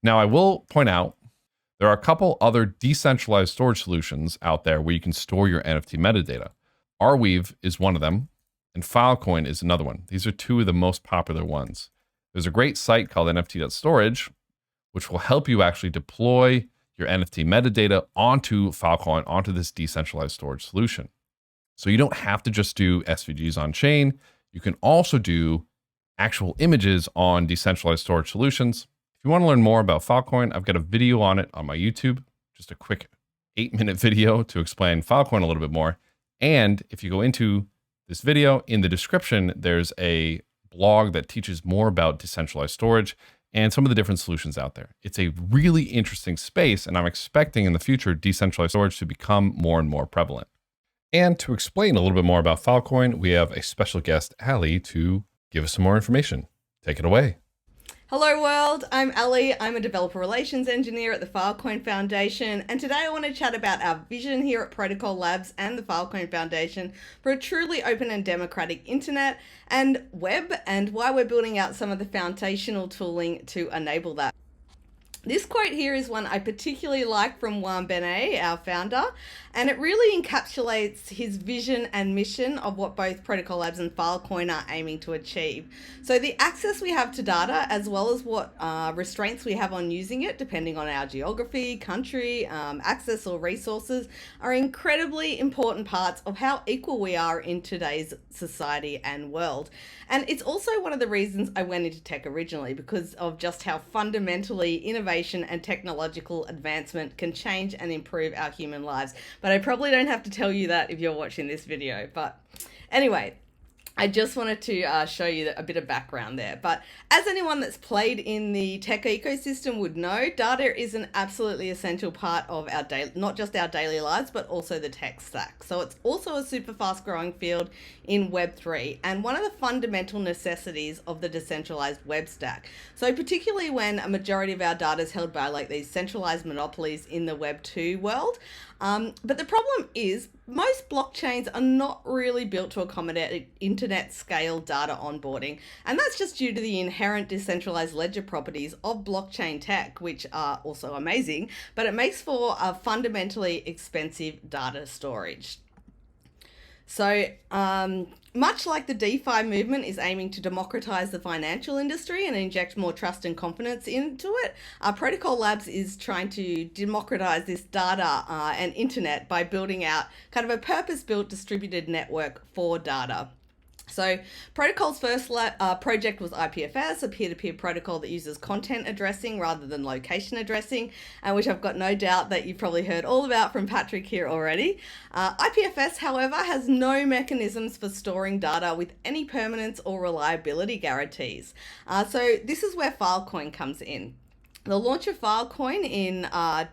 Now, I will point out there are a couple other decentralized storage solutions out there where you can store your NFT metadata. Arweave is one of them, and Filecoin is another one. These are two of the most popular ones. There's a great site called NFT.storage, which will help you actually deploy your NFT metadata onto Filecoin, onto this decentralized storage solution. So you don't have to just do SVGs on chain. You can also do actual images on decentralized storage solutions. If you want to learn more about Filecoin, I've got a video on it on my YouTube, just a quick 8-minute video to explain Filecoin a little bit more. And if you go into this video, in the description, there's a blog that teaches more about decentralized storage and some of the different solutions out there. It's a really interesting space, and I'm expecting in the future decentralized storage to become more and more prevalent. And to explain a little bit more about Filecoin, we have a special guest, Ali, to give us some more information. Take it away. Hello world, I'm Ali. I'm a developer relations engineer at the Filecoin Foundation, and today I want to chat about our vision here at Protocol Labs and the Filecoin Foundation for a truly open and democratic internet and web, and why we're building out some of the foundational tooling to enable that. This quote here is one I particularly like from Juan Benet, our founder, and it really encapsulates his vision and mission of what both Protocol Labs and Filecoin are aiming to achieve. So the access we have to data, as well as what restraints we have on using it, depending on our geography, country, access or resources, are incredibly important parts of how equal we are in today's society and world. And it's also one of the reasons I went into tech originally, because of just how fundamentally innovation and technological advancement can change and improve our human lives. But I probably don't have to tell you that if you're watching this video. But anyway, I just wanted to show you a bit of background there. But as anyone that's played in the tech ecosystem would know, data is an absolutely essential part of our daily, not just our daily lives, but also the tech stack. So it's also a super fast growing field in Web3 and one of the fundamental necessities of the decentralized web stack. So particularly when a majority of our data is held by like these centralized monopolies in the Web2 world. But the problem is most blockchains are not really built to accommodate internet scale data onboarding. And that's just due to the inherent decentralized ledger properties of blockchain tech, which are also amazing, but it makes for a fundamentally expensive data storage. So much like the DeFi movement is aiming to democratize the financial industry and inject more trust and confidence into it, Protocol Labs is trying to democratize this data and internet by building out kind of a purpose-built distributed network for data. So Protocol's first project was IPFS, a peer-to-peer protocol that uses content addressing rather than location addressing, which I've got no doubt that you've probably heard all about from Patrick here already. IPFS, however, has no mechanisms for storing data with any permanence or reliability guarantees. So this is where Filecoin comes in. The launch of Filecoin in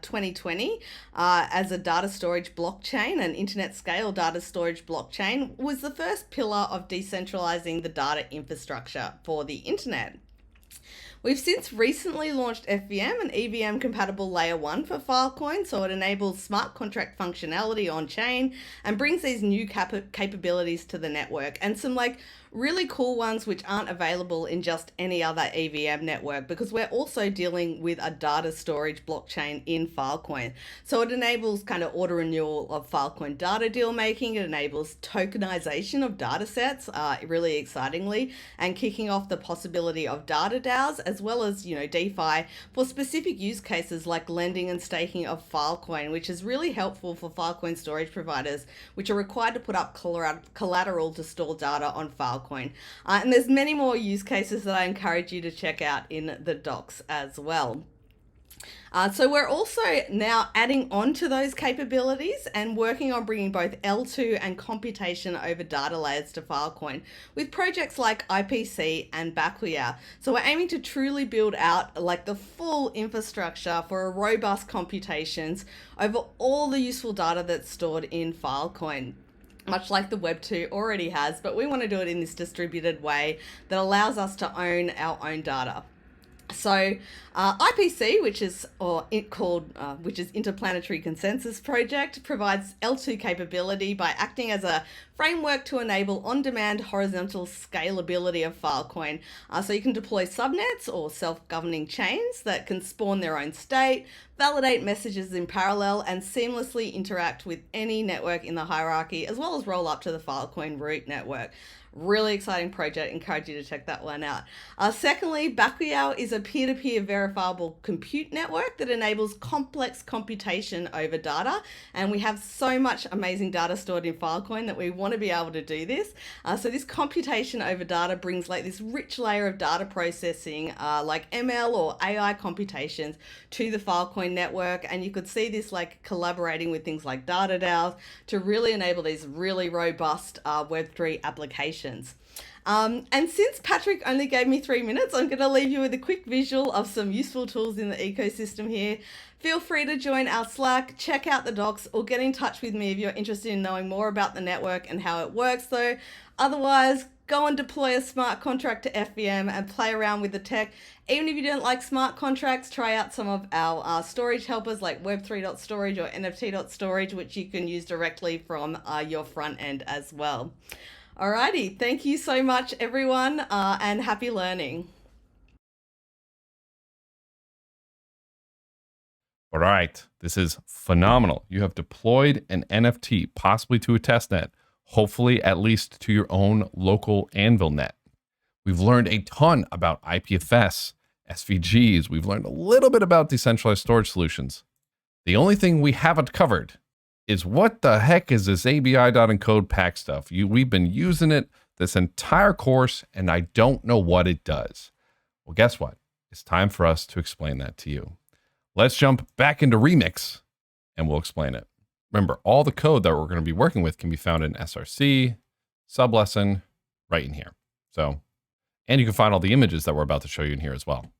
2020 as a data storage blockchain, an internet scale data storage blockchain, was the first pillar of decentralizing the data infrastructure for the internet. We've since recently launched FVM, an EVM compatible layer 1 for Filecoin, so it enables smart contract functionality on chain and brings these new capabilities to the network, and some like really cool ones which aren't available in just any other EVM network, because we're also dealing with a data storage blockchain in Filecoin. So it enables kind of auto renewal of Filecoin data deal making. It enables tokenization of data sets, really excitingly, and kicking off the possibility of data DAOs, as well as, DeFi for specific use cases like lending and staking of Filecoin, which is really helpful for Filecoin storage providers, which are required to put up collateral to store data on Filecoin. And there's many more use cases that I encourage you to check out in the docs as well. So we're also now adding on to those capabilities and working on bringing both L2 and computation over data layers to Filecoin with projects like IPC and Bakuya. So we're aiming to truly build out like the full infrastructure for a robust computations over all the useful data that's stored in Filecoin, much like the Web2 already has, but we want to do it in this distributed way that allows us to own our own data. So IPC, which is which is Interplanetary Consensus Project, provides L2 capability by acting as a framework to enable on-demand horizontal scalability of Filecoin. So you can deploy subnets or self-governing chains that can spawn their own state, validate messages in parallel, and seamlessly interact with any network in the hierarchy, as well as roll up to the Filecoin root network. Really exciting project. Encourage you to check that one out. Secondly, Bakuya is a peer-to-peer verifiable compute network that enables complex computation over data. And we have so much amazing data stored in Filecoin that we want to be able to do this. So this computation over data brings like this rich layer of data processing, like ML or AI computations to the Filecoin network. And you could see this like collaborating with things like data DAOs to really enable these really robust Web3 applications. And since Patrick only gave me 3 minutes, I'm going to leave you with a quick visual of some useful tools in the ecosystem here. Feel free to join our Slack, check out the docs, or get in touch with me if you're interested in knowing more about the network and how it works though. Otherwise, go and deploy a smart contract to FVM and play around with the tech. Even if you don't like smart contracts, try out some of our storage helpers like web3.storage or nft.storage, which you can use directly from your front end as well. Alrighty, thank you so much everyone, and happy learning. All right, this is phenomenal. You have deployed an NFT, possibly to a testnet, hopefully at least to your own local Anvil net. We've learned a ton about IPFS, SVGs. We've learned a little bit about decentralized storage solutions. The only thing we haven't covered is what the heck is this ABI.encode pack stuff? We've been using it this entire course, and I don't know what it does. Well, guess what? It's time for us to explain that to you. Let's jump back into Remix, and we'll explain it. Remember, all the code that we're going to be working with can be found in SRC, sublesson, right in here. So, and you can find all the images that we're about to show you in here as well.